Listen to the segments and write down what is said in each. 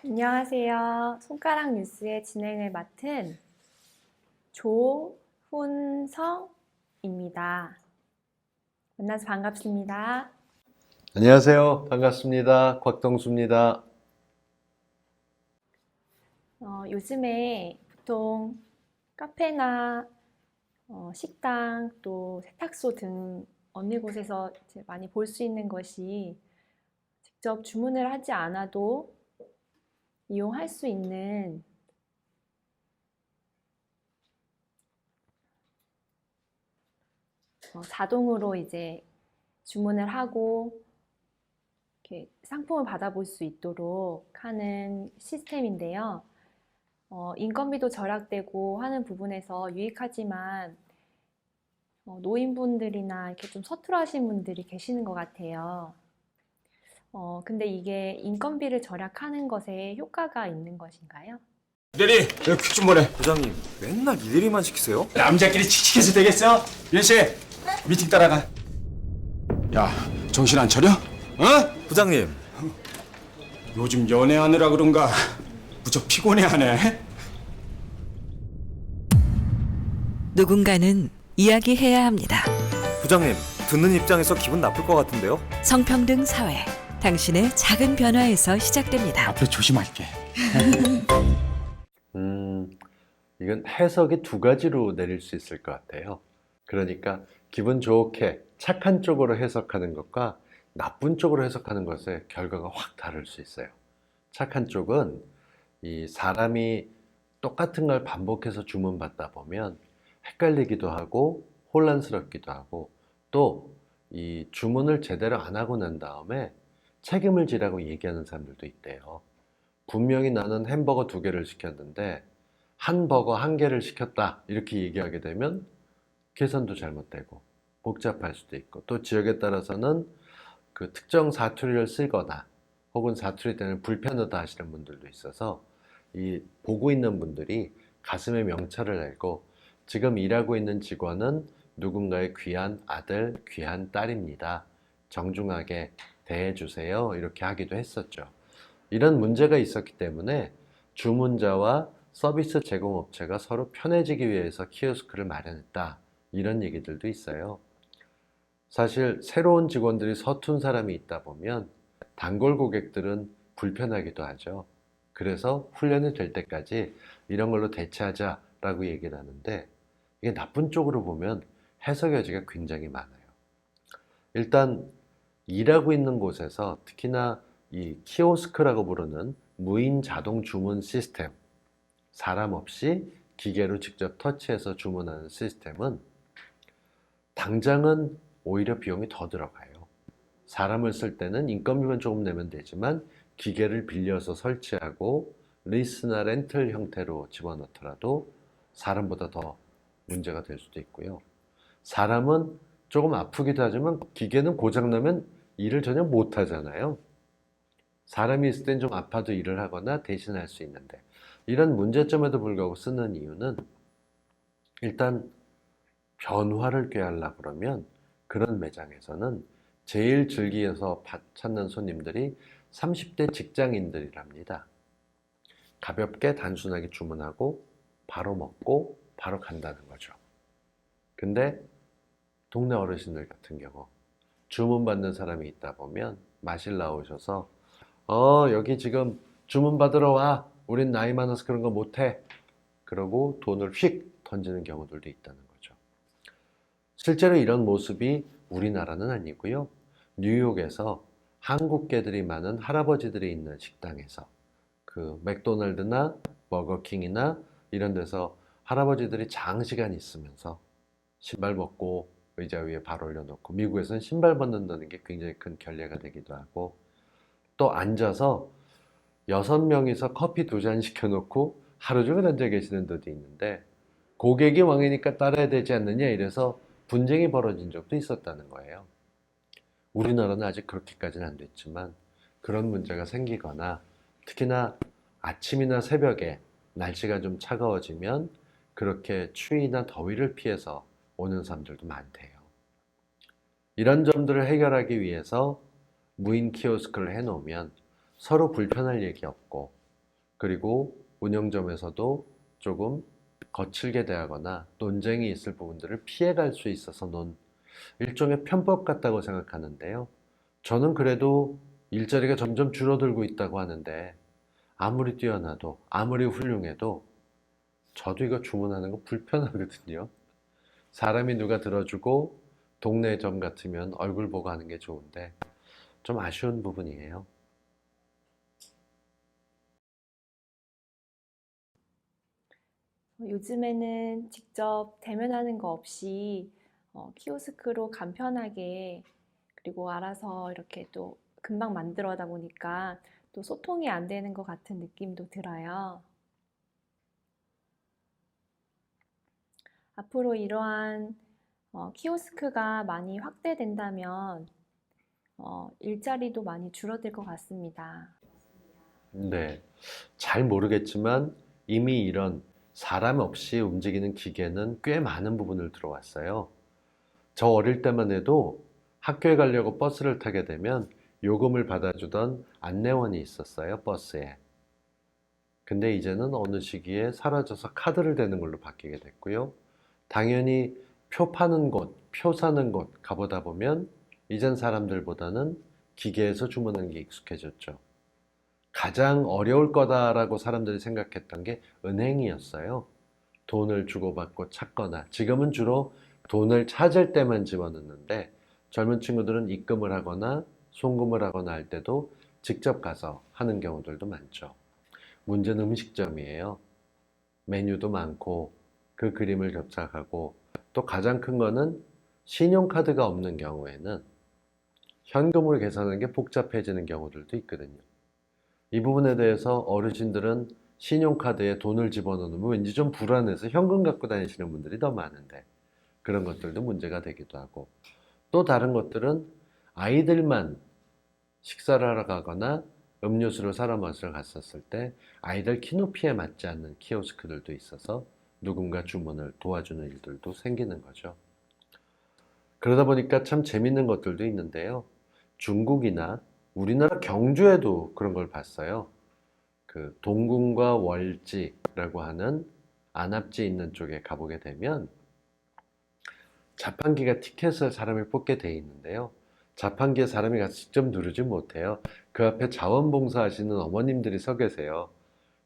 안녕하세요. 손가락 뉴스의 진행을 맡은 조훈성입니다. 만나서 반갑습니다. 안녕하세요. 반갑습니다. 곽동수입니다. 요즘에 보통 카페나 식당 또 세탁소 등 어느 곳에서 이제 많이 볼 수 있는 것이 직접 주문을 하지 않아도 이용할 수 있는 자동으로 이제 주문을 하고 이렇게 상품을 받아볼 수 있도록 하는 시스템인데요. 인건비도 절약되고 하는 부분에서 유익하지만 노인분들이나 이렇게 좀 서툴어하신 분들이 계시는 것 같아요. 근데 이게 인건비를 절약하는 것에 효과가 있는 것인가요? 이대리, 여기 퀵좀 보내. 부장님, 맨날 이대리만 시키세요? 남자끼리 칙칙해서 되겠어? 윤씨, 미팅 따라가. 야, 정신 안 차려? 어? 부장님, 요즘 연애하느라 그런가 무척 피곤해하네. 누군가는 이야기해야 합니다. 부장님, 듣는 입장에서 기분 나쁠 것 같은데요? 성평등 사회, 당신의 작은 변화에서 시작됩니다. 앞으로 조심할게. 이건 해석이 두 가지로 내릴 수 있을 것 같아요. 그러니까 기분 좋게 착한 쪽으로 해석하는 것과 나쁜 쪽으로 해석하는 것의 결과가 확 다를 수 있어요. 착한 쪽은 이 사람이 똑같은 걸 반복해서 주문받다 보면 헷갈리기도 하고 혼란스럽기도 하고 또 이 주문을 제대로 안 하고 난 다음에 책임을 지라고 얘기하는 사람들도 있대요. 분명히 나는 햄버거 2개를 시켰는데 한 버거 1개를 시켰다 이렇게 얘기하게 되면 계산도 잘못되고 복잡할 수도 있고 또 지역에 따라서는 그 특정 사투리를 쓰거나 혹은 사투리 때문에 불편하다 하시는 분들도 있어서 이 보고 있는 분들이 가슴에 명찰을 내고 지금 일하고 있는 직원은 누군가의 귀한 아들, 귀한 딸입니다. 정중하게 대해주세요. 이렇게 하기도 했었죠. 이런 문제가 있었기 때문에 주문자와 서비스 제공업체가 서로 편해지기 위해서 키오스크를 마련했다. 이런 얘기들도 있어요. 사실 새로운 직원들이 서툰 사람이 있다 보면 단골 고객들은 불편하기도 하죠. 그래서 훈련이 될 때까지 이런 걸로 대체하자라고 얘기를 하는데 이게 나쁜 쪽으로 보면 해석 여지가 굉장히 많아요. 일단 일하고 있는 곳에서 특히나 이 키오스크라고 부르는 무인 자동 주문 시스템, 사람 없이 기계로 직접 터치해서 주문하는 시스템은 당장은 오히려 비용이 더 들어가요. 사람을 쓸 때는 인건비만 조금 내면 되지만 기계를 빌려서 설치하고 리스나 렌털 형태로 집어넣더라도 사람보다 더 문제가 될 수도 있고요. 사람은 조금 아프기도 하지만 기계는 고장나면 일을 전혀 못 하잖아요. 사람이 있을 땐 좀 아파도 일을 하거나 대신할 수 있는데 이런 문제점에도 불구하고 쓰는 이유는 일단 변화를 꾀하려고 그러면 그런 매장에서는 제일 즐기어서 찾는 손님들이 30대 직장인들이랍니다. 가볍게 단순하게 주문하고 바로 먹고 바로 간다는 거죠. 근데 동네 어르신들 같은 경우 주문받는 사람이 있다 보면 마실 나오셔서 여기 지금 주문 받으러 와. 우린 나이 많아서 그런 거 못해. 그러고 돈을 휙 던지는 경우들도 있다는 거죠. 실제로 이런 모습이 우리나라는 아니고요. 뉴욕에서 한국계들이 많은 할아버지들이 있는 식당에서 그 맥도날드나 버거킹이나 이런 데서 할아버지들이 장시간 있으면서 신발 벗고 의자 위에 발 올려놓고 미국에서는 신발 벗는다는 게 굉장히 큰 결례가 되기도 하고 또 앉아서 6명이서 커피 2잔 시켜놓고 하루 종일 앉아 계시는 데도 있는데 고객이 왕이니까 따라야 되지 않느냐 이래서 분쟁이 벌어진 적도 있었다는 거예요. 우리나라는 아직 그렇게까지는 안 됐지만 그런 문제가 생기거나 특히나 아침이나 새벽에 날씨가 좀 차가워지면 그렇게 추위나 더위를 피해서 오는 사람들도 많대요. 이런 점들을 해결하기 위해서 무인 키오스크를 해놓으면 서로 불편할 얘기 없고 그리고 운영점에서도 조금 거칠게 대하거나 논쟁이 있을 부분들을 피해갈 수 있어서 논 일종의 편법 같다고 생각하는데요. 저는 그래도 일자리가 점점 줄어들고 있다고 하는데 아무리 뛰어나도 아무리 훌륭해도 저도 이거 주문하는 거 불편하거든요. 사람이 누가 들어주고 동네 점 같으면 얼굴 보고 하는 게 좋은데 좀 아쉬운 부분이에요. 요즘에는 직접 대면하는 거 없이 키오스크로 간편하게 그리고 알아서 이렇게 또 금방 만들어다 보니까 또 소통이 안 되는 것 같은 느낌도 들어요. 앞으로 이러한 키오스크가 많이 확대된다면 일자리도 많이 줄어들 것 같습니다. 네, 잘 모르겠지만 이미 이런 사람 없이 움직이는 기계는 꽤 많은 부분을 들어왔어요. 저 어릴 때만 해도 학교에 가려고 버스를 타게 되면 요금을 받아주던 안내원이 있었어요, 버스에. 근데 이제는 어느 시기에 사라져서 카드를 대는 걸로 바뀌게 됐고요. 당연히 표 파는 곳, 표 사는 곳 가보다 보면 이젠 사람들보다는 기계에서 주문하는 게 익숙해졌죠. 가장 어려울 거다라고 사람들이 생각했던 게 은행이었어요. 돈을 주고받고 찾거나, 지금은 주로 돈을 찾을 때만 집어넣는데 젊은 친구들은 입금을 하거나 송금을 하거나 할 때도 직접 가서 하는 경우들도 많죠. 문제는 음식점이에요. 메뉴도 많고 그 그림을 겹쳐가고, 또 가장 큰 거는 신용카드가 없는 경우에는 현금으로 계산하는 게 복잡해지는 경우들도 있거든요. 이 부분에 대해서 어르신들은 신용카드에 돈을 집어넣으면 왠지 좀 불안해서 현금 갖고 다니시는 분들이 더 많은데, 그런 것들도 문제가 되기도 하고, 또 다른 것들은 아이들만 식사를 하러 가거나 음료수를 사러 마시러 갔었을 때 아이들 키높이에 맞지 않는 키오스크들도 있어서 누군가 주문을 도와주는 일들도 생기는 거죠. 그러다 보니까 참 재밌는 것들도 있는데요. 중국이나 우리나라 경주에도 그런 걸 봤어요. 그 동궁과 월지라고 하는 안압지 있는 쪽에 가보게 되면 자판기가 티켓을 사람이 뽑게 돼 있는데요. 자판기에 사람이 가서 직접 누르지 못해요. 그 앞에 자원봉사 하시는 어머님들이 서 계세요.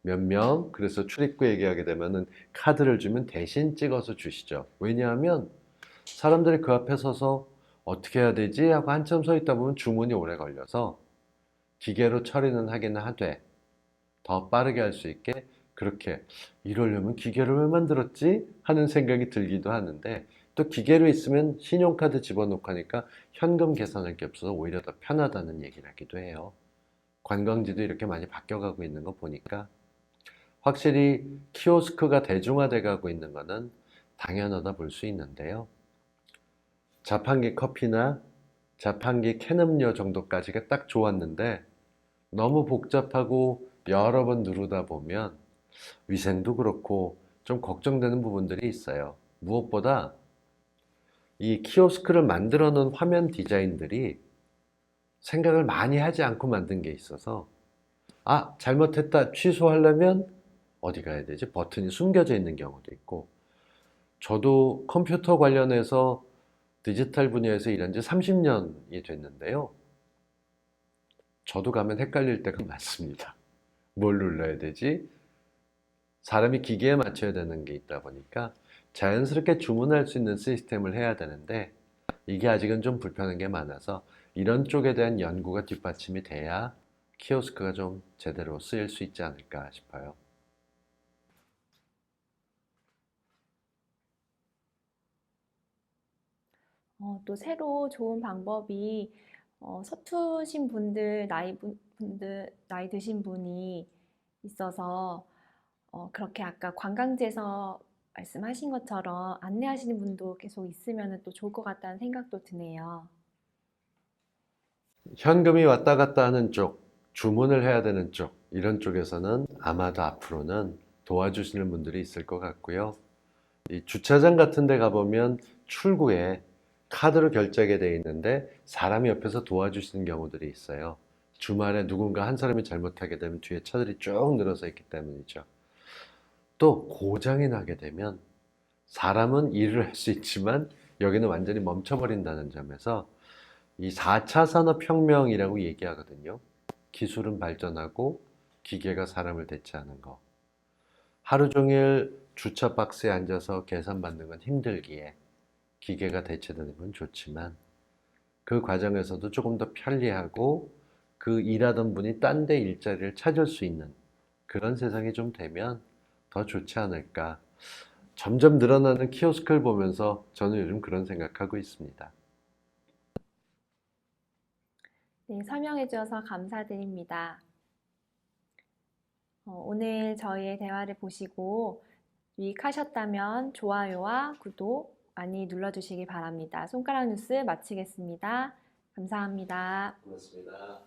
몇 명, 그래서 출입구 얘기하게 되면은 카드를 주면 대신 찍어서 주시죠. 왜냐하면 사람들이 그 앞에 서서 어떻게 해야 되지? 하고 한참 서 있다 보면 주문이 오래 걸려서 기계로 처리는 하기는 하되 더 빠르게 할 수 있게, 그렇게 이러려면 기계를 왜 만들었지? 하는 생각이 들기도 하는데, 또 기계로 있으면 신용카드 집어넣고 하니까 현금 계산할 게 없어서 오히려 더 편하다는 얘기를 하기도 해요. 관광지도 이렇게 많이 바뀌어가고 있는 거 보니까 확실히 키오스크가 대중화돼 가고 있는 거는 당연하다 볼 수 있는데요. 자판기 커피나 자판기 캔 음료 정도까지가 딱 좋았는데 너무 복잡하고 여러 번 누르다 보면 위생도 그렇고 좀 걱정되는 부분들이 있어요. 무엇보다 이 키오스크를 만들어 놓은 화면 디자인들이 생각을 많이 하지 않고 만든 게 있어서, 잘못했다 취소하려면 어디 가야 되지? 버튼이 숨겨져 있는 경우도 있고, 저도 컴퓨터 관련해서 디지털 분야에서 일한 지 30년이 됐는데요. 저도 가면 헷갈릴 때가 많습니다. 뭘 눌러야 되지? 사람이 기계에 맞춰야 되는 게 있다 보니까 자연스럽게 주문할 수 있는 시스템을 해야 되는데 이게 아직은 좀 불편한 게 많아서 이런 쪽에 대한 연구가 뒷받침이 돼야 키오스크가 좀 제대로 쓰일 수 있지 않을까 싶어요. 또 새로 좋은 방법이 서투신 분들, 나이 드신 분이 있어서 그렇게 아까 관광지에서 말씀하신 것처럼 안내하시는 분도 계속 있으면 또 좋을 것 같다는 생각도 드네요. 현금이 왔다 갔다 하는 쪽, 주문을 해야 되는 쪽, 이런 쪽에서는 아마도 앞으로는 도와주시는 분들이 있을 것 같고요. 이 주차장 같은 데 가보면 출구에 카드로 결제하게 돼 있는데 사람이 옆에서 도와주시는 경우들이 있어요. 주말에 누군가 한 사람이 잘못하게 되면 뒤에 차들이 쭉 늘어서 있기 때문이죠. 또 고장이 나게 되면 사람은 일을 할 수 있지만 여기는 완전히 멈춰버린다는 점에서 이 4차 산업혁명이라고 얘기하거든요. 기술은 발전하고 기계가 사람을 대체하는 거. 하루 종일 주차 박스에 앉아서 계산 받는 건 힘들기에 기계가 대체되는 건 좋지만 그 과정에서도 조금 더 편리하고 그 일하던 분이 딴 데 일자리를 찾을 수 있는 그런 세상이 좀 되면 더 좋지 않을까. 점점 늘어나는 키오스크를 보면서 저는 요즘 그런 생각하고 있습니다. 네, 설명해 주셔서 감사드립니다. 오늘 저희의 대화를 보시고 유익하셨다면 좋아요와 구독 많이 눌러주시기 바랍니다. 손가락 뉴스 마치겠습니다. 감사합니다. 고맙습니다.